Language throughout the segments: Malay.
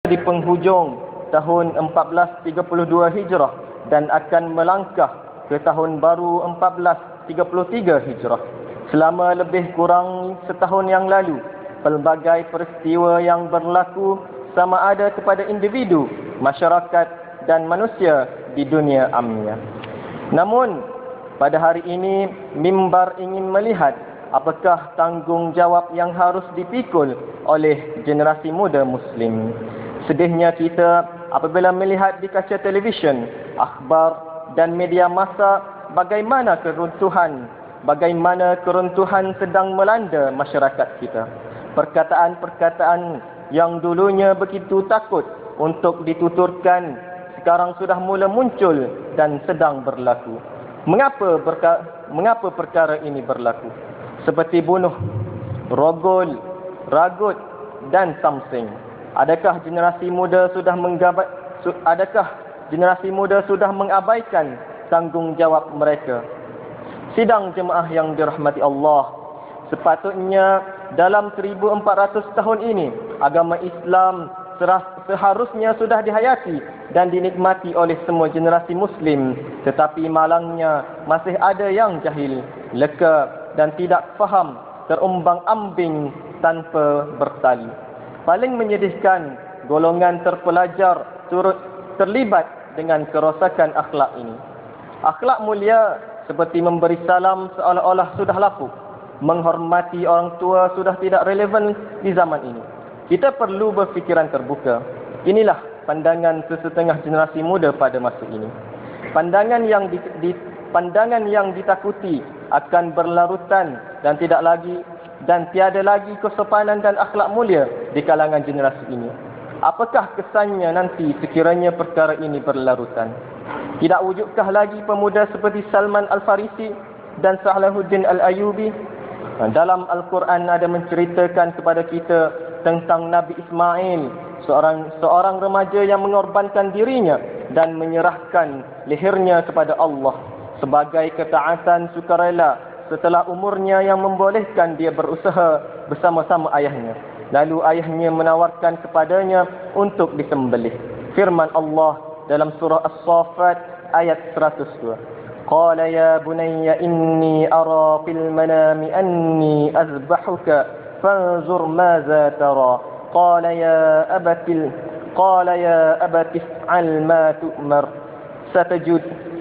di penghujung tahun 1432 Hijrah dan akan melangkah ke tahun baru 1433 Hijrah. Selama lebih kurang setahun yang lalu, pelbagai peristiwa yang berlaku sama ada kepada individu, masyarakat dan manusia di dunia amnya. Namun, pada hari ini, mimbar ingin melihat apakah tanggungjawab yang harus dipikul oleh generasi muda Muslim. Sedihnya kita apabila melihat di kaca televisyen, akhbar dan media massa bagaimana keruntuhan sedang melanda masyarakat kita. Perkataan-perkataan yang dulunya begitu takut untuk dituturkan sekarang sudah mula muncul dan sedang berlaku. Mengapa perkara ini berlaku? Seperti bunuh, rogol, ragut dan samsing. Adakah generasi muda sudah mengabaikan tanggungjawab mereka? Sidang jemaah yang dirahmati Allah, sepatutnya dalam 1400 tahun ini agama Islam seharusnya sudah dihayati dan dinikmati oleh semua generasi Muslim, tetapi malangnya masih ada yang jahil, leka dan tidak faham, terumbang-ambing tanpa bertali. Paling menyedihkan, golongan terpelajar turut terlibat dengan kerosakan akhlak ini. Akhlak mulia seperti memberi salam seolah-olah sudah lapuk. Menghormati orang tua sudah tidak relevan di zaman ini. Kita perlu berfikiran terbuka. Inilah pandangan sesetengah generasi muda pada masa ini. Pandangan yang ditakuti akan berlarutan dan tiada lagi kesopanan dan akhlak mulia di kalangan generasi ini. Apakah kesannya nanti sekiranya perkara ini berlarutan? Tidak wujudkah lagi pemuda seperti Salman Al-Farisi dan Salahuddin Al-Ayyubi? Dalam Al-Quran ada menceritakan kepada kita tentang Nabi Ismail, seorang remaja yang mengorbankan dirinya dan menyerahkan lehernya kepada Allah sebagai ketaatan sukarela setelah umurnya yang membolehkan dia berusaha bersama-sama ayahnya. Lalu ayahnya menawarkan kepadanya untuk disembelih. Firman Allah dalam surah As-Saffat ayat 102. Qala ya bunayya inni ara fil manami anni azbahuka fanzur madza tara. Qala ya abati if'al ma tu'mar.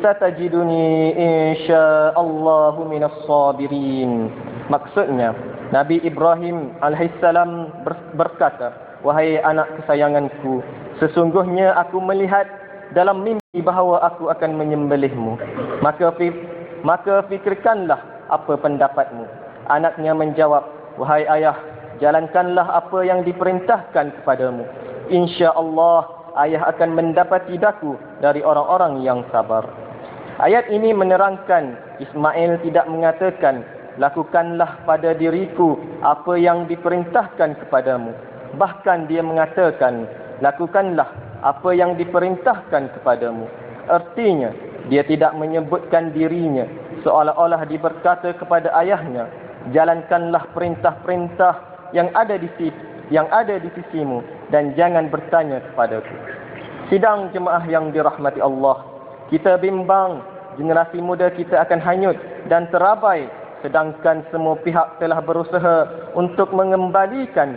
Satajiduni insya'allahu minas sabirin. Maksudnya, Nabi Ibrahim alaihissalam berkata, wahai anak kesayanganku, sesungguhnya aku melihat dalam mimpi bahawa aku akan menyembelihmu. Maka fikirkanlah apa pendapatmu. Anaknya menjawab, wahai ayah, jalankanlah apa yang diperintahkan kepadamu. InsyaAllah ayah akan mendapati daku dari orang-orang yang sabar. Ayat ini menerangkan Ismail tidak mengatakan, lakukanlah pada diriku apa yang diperintahkan kepadamu. Bahkan dia mengatakan, lakukanlah apa yang diperintahkan kepadamu. Artinya, dia tidak menyebutkan dirinya seolah-olah dia berkata kepada ayahnya, jalankanlah perintah-perintah yang ada di sisimu dan jangan bertanya kepadaku. Sidang jemaah yang dirahmati Allah, kita bimbang generasi muda kita akan hanyut dan terabai, sedangkan semua pihak telah berusaha untuk mengembalikan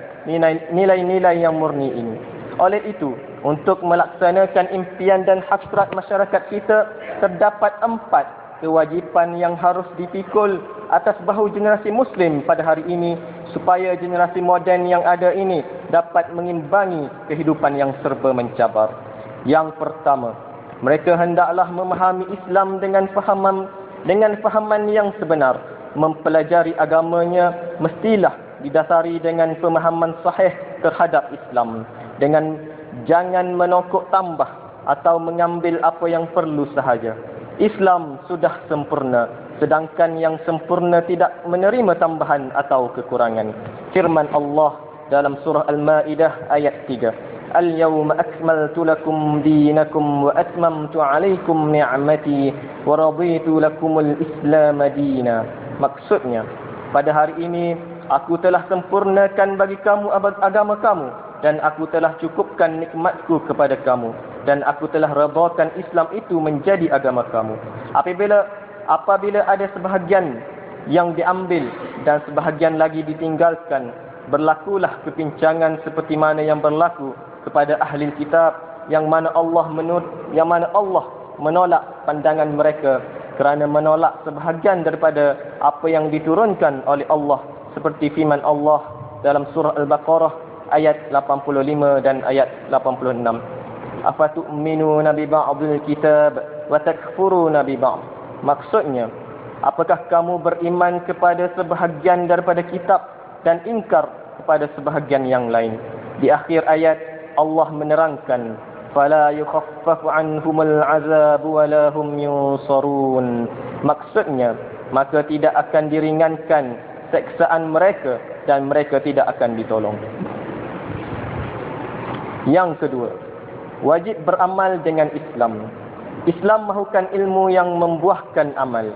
nilai-nilai yang murni ini. Oleh itu, untuk melaksanakan impian dan hasrat masyarakat kita, terdapat 4 kewajipan yang harus dipikul atas bahu generasi Muslim pada hari ini supaya generasi moden yang ada ini dapat mengimbangi kehidupan yang serba mencabar. Yang pertama, mereka hendaklah memahami Islam dengan fahaman yang sebenar. Mempelajari agamanya mestilah didasari dengan pemahaman sahih terhadap Islam, dengan jangan menokok tambah atau mengambil apa yang perlu sahaja. Islam sudah sempurna, sedangkan yang sempurna tidak menerima tambahan atau kekurangan. Firman Allah dalam surah Al-Maidah ayat 3. Al-yawma akmaltu lakum dinakum wa atmamtu alaikum ni'mati wa raditu lakumul Islam dina. Maksudnya, pada hari ini aku telah sempurnakan bagi kamu agama kamu dan aku telah cukupkan nikmatku kepada kamu, dan aku telah redakan Islam itu menjadi agama kamu. Apabila ada sebahagian yang diambil dan sebahagian lagi ditinggalkan, berlakulah kepincangan seperti mana yang berlaku kepada ahli kitab, yang mana Allah menolak pandangan mereka kerana menolak sebahagian daripada apa yang diturunkan oleh Allah, seperti firman Allah dalam surah Al-Baqarah ayat 85 dan ayat 86. Afatu'minuna bi ba'dil kitab wa takfuruna bi ba'd. Maksudnya, apakah kamu beriman kepada sebahagian daripada kitab dan ingkar kepada sebahagian yang lain? Di akhir ayat Allah menerangkan, fala yukhaffafu anhumul azab wa la hum yunsarun. Maksudnya, maka tidak akan diringankan seksaan mereka dan mereka tidak akan ditolong. Yang kedua, wajib beramal dengan Islam. Islam mahukan ilmu yang membuahkan amal,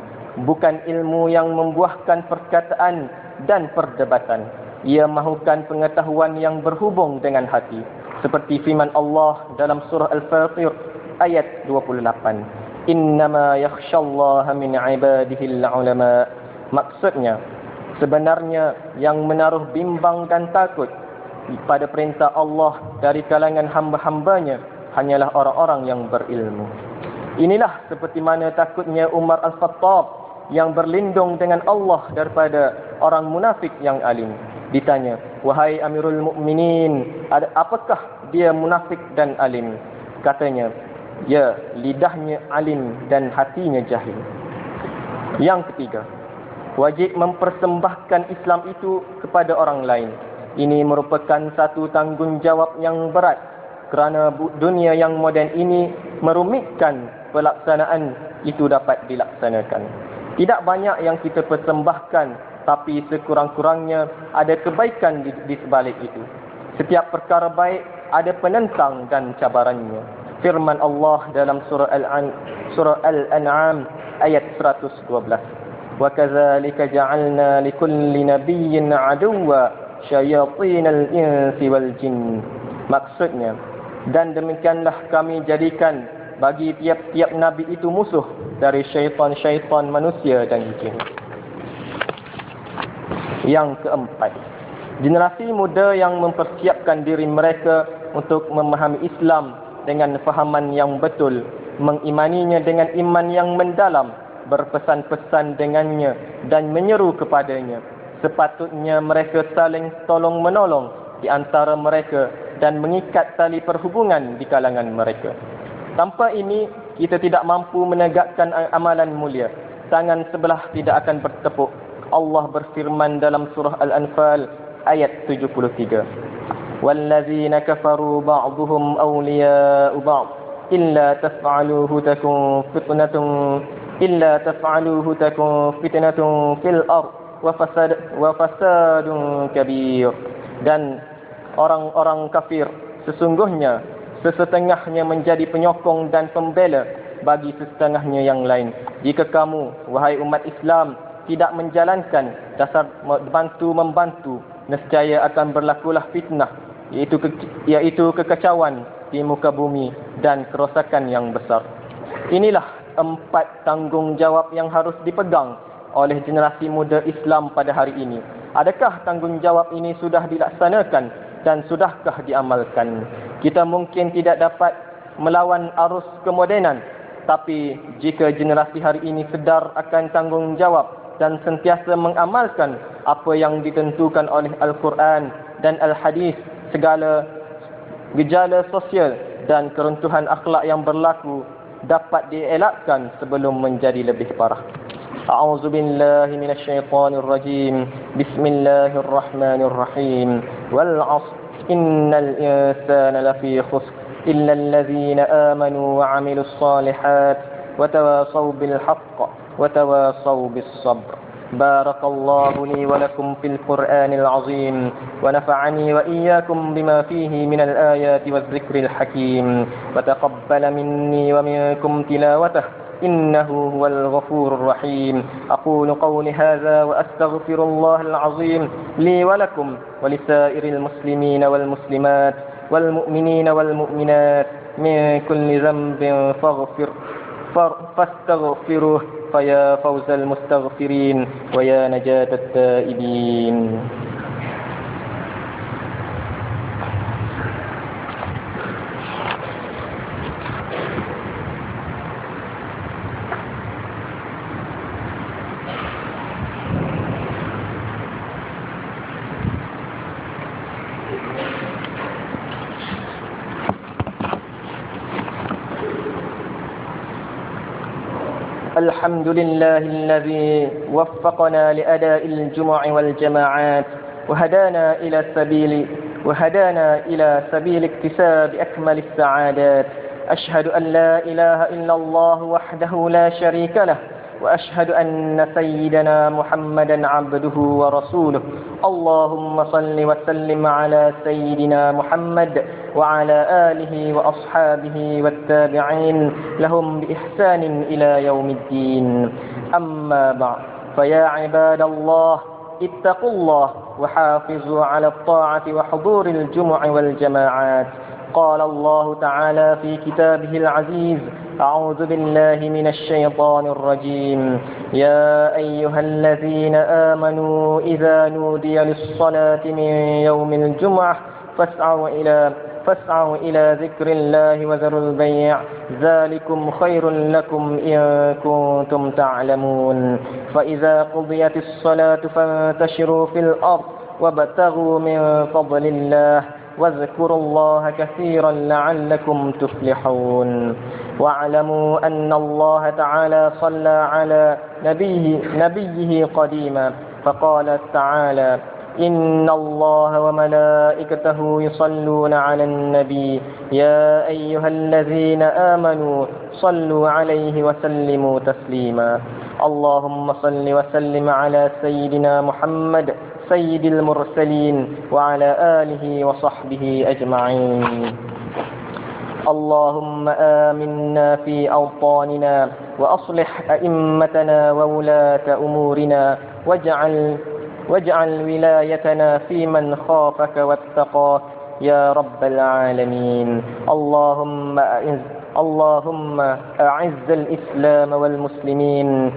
bukan ilmu yang membuahkan perkataan dan perdebatan. Ia mahukan pengetahuan yang berhubung dengan hati, seperti firman Allah dalam surah Al-Fatir ayat 28. Innama yakhshallaha min ibadihil ulama. Maksudnya, sebenarnya yang menaruh bimbang dan takut pada perintah Allah dari kalangan hamba-hambanya hanyalah orang-orang yang berilmu. Inilah seperti mana takutnya Umar Al-Khattab yang berlindung dengan Allah daripada orang munafik yang alim. Ditanya, wahai Amirul Mukminin, apakah dia munafik dan alim? Katanya, ya, lidahnya alim dan hatinya jahil. Yang ketiga, wajib mempersembahkan Islam itu kepada orang lain. Ini merupakan satu tanggungjawab yang berat kerana dunia yang moden ini merumitkan pelaksanaan itu dapat dilaksanakan. Tidak banyak yang kita persembahkan, tapi sekurang-kurangnya ada kebaikan di sebalik itu. Setiap perkara baik ada penentang dan cabarannya. Firman Allah dalam surah Al-An'am ayat 112. Wa kadzalika ja'alna likulli nabiyyin 'aduwwa syayatinal insi wal jin. Maksudnya, dan demikianlah kami jadikan bagi tiap-tiap nabi itu musuh dari syaitan-syaitan manusia dan jin. Yang keempat, generasi muda yang mempersiapkan diri mereka untuk memahami Islam dengan fahaman yang betul, mengimaninya dengan iman yang mendalam, berpesan-pesan dengannya dan menyeru kepadanya. Sepatutnya mereka saling tolong-menolong di antara mereka dan mengikat tali perhubungan di kalangan mereka. Tanpa ini, kita tidak mampu menegakkan amalan mulia. Tangan sebelah tidak akan bertepuk. Allah berfirman dalam surah Al-Anfal ayat 73. وَالَّذِينَ كَفَرُوا بَعْضُهُمْ أَوْلِيَاءُ بَعْضٍ إِلَّا تَفْعَلُوهُ تَكُنْ فِتْنَةٌ فِي الْأَرْضِ وَفَسَادٌ كَبِيرٌ. Dan orang-orang kafir sesungguhnya sesetengahnya menjadi penyokong dan pembela bagi sesetengahnya yang lain. Jika kamu, wahai umat Islam, tidak menjalankan dasar bantu-membantu, nescaya akan berlakulah fitnah, iaitu kekacauan di muka bumi dan kerosakan yang besar. Inilah 4 tanggungjawab yang harus dipegang oleh generasi muda Islam pada hari ini. Adakah tanggungjawab ini sudah dilaksanakan dan sudahkah diamalkan? Kita mungkin tidak dapat melawan arus kemodenan, tapi jika generasi hari ini sedar akan tanggungjawab dan sentiasa mengamalkan apa yang ditentukan oleh Al-Quran dan Al-Hadis, segala gejala sosial dan keruntuhan akhlak yang berlaku dapat dielakkan sebelum menjadi lebih parah. A'udzu billahi minasy syaithanir rajim. Bismillahirrahmanirrahim. Wal 'ashr innal insana lafi khusr illa alladhina amanu wa 'amilus shalihat wa tawassaw bil haqq wa tawassaw bis sabr. Barakallahu li wa lakum fil Qur'anil 'azim wa nafa'ani wa iyyakum bima fihi minal ayati waz zikril hakim wa taqabbala minni wa minkum tilawatahu إنه هو الغفور الرحيم. أقول قولي هذا وأستغفر الله العظيم لي ولكم ولسائر المسلمين والمسلمات والمؤمنين والمؤمنات من كل ذنب فاستغفروه فيا فوز المستغفرين ويا نجاة التائبين. الحمد لله الذي وفقنا لأداء الجمع والجماعات وهدانا إلى سبيل اكتساب أكمل السعادات. أشهد أن لا إله إلا الله وحده لا شريك له، وأشهد أن سيدنا محمدا عبده ورسوله. اللهم صل وسلم على سيدنا محمد وعلى آله وأصحابه والتابعين لهم بإحسان إلى يوم الدين. أما بعد، فيا عباد الله اتقوا الله وحافظوا على الطاعة وحضور الجمع والجماعات. قال الله تعالى في كتابه العزيز: أعوذ بالله من الشيطان الرجيم. يا أيها الذين آمنوا إذا نودي للصلاة من يوم الجمعة فاسعوا إلى ذكر الله وذروا البيع، ذلكم خير لكم إن كنتم تعلمون. فإذا قضيت الصلاة فانتشروا في الأرض وابتغوا من فضل الله واذكروا الله كثيرا لعلكم تفلحون. واعلموا أن الله تعالى صلى على نبيه قديما، فقال تعالى: إن الله وملائكته يصلون على النبي يا أيها الذين آمنوا صلوا عليه وسلموا تسليما. اللهم صل وسلم على سيدنا محمد سيد المرسلين وعلى آله وصحبه أجمعين. اللهم آمنا في أوطاننا وأصلح أئمتنا وولاة أمورنا واجعل ولايتنا في من خافك واتقاك يا رب العالمين. اللهم أعز الإسلام والمسلمين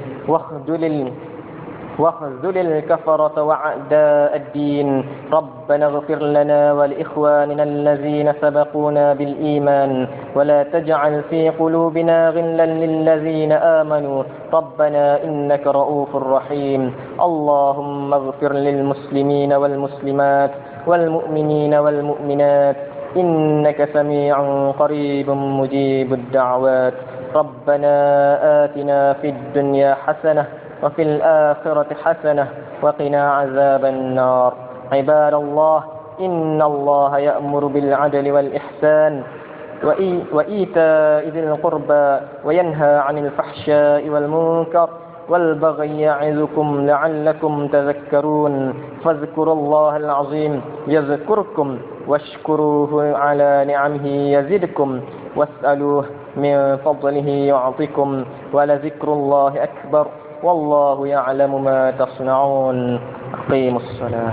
واخذل الكفرة وأعداء الدين. ربنا اغفر لنا ولإخواننا الذين سبقونا بالإيمان ولا تجعل في قلوبنا غلا للذين آمنوا ربنا إنك رؤوف رحيم. اللهم اغفر للمسلمين والمسلمات والمؤمنين والمؤمنات إنك سميع قريب مجيب الدعوات. ربنا آتنا في الدنيا حسنة وفي الآخرة حسنة وقنا عذاب النار. عباد الله، إن الله يأمر بالعدل والإحسان وإيتاء ذي القربى وينهى عن الفحشاء والمنكر والبغي يعظكم لعلكم تذكرون. فاذكروا الله العظيم يذكركم واشكروه على نعمه يزدكم واسألوه من فضله يعطكم ولذكر الله أكبر والله يعلم ما تصنعون. أقيموا الصلاة.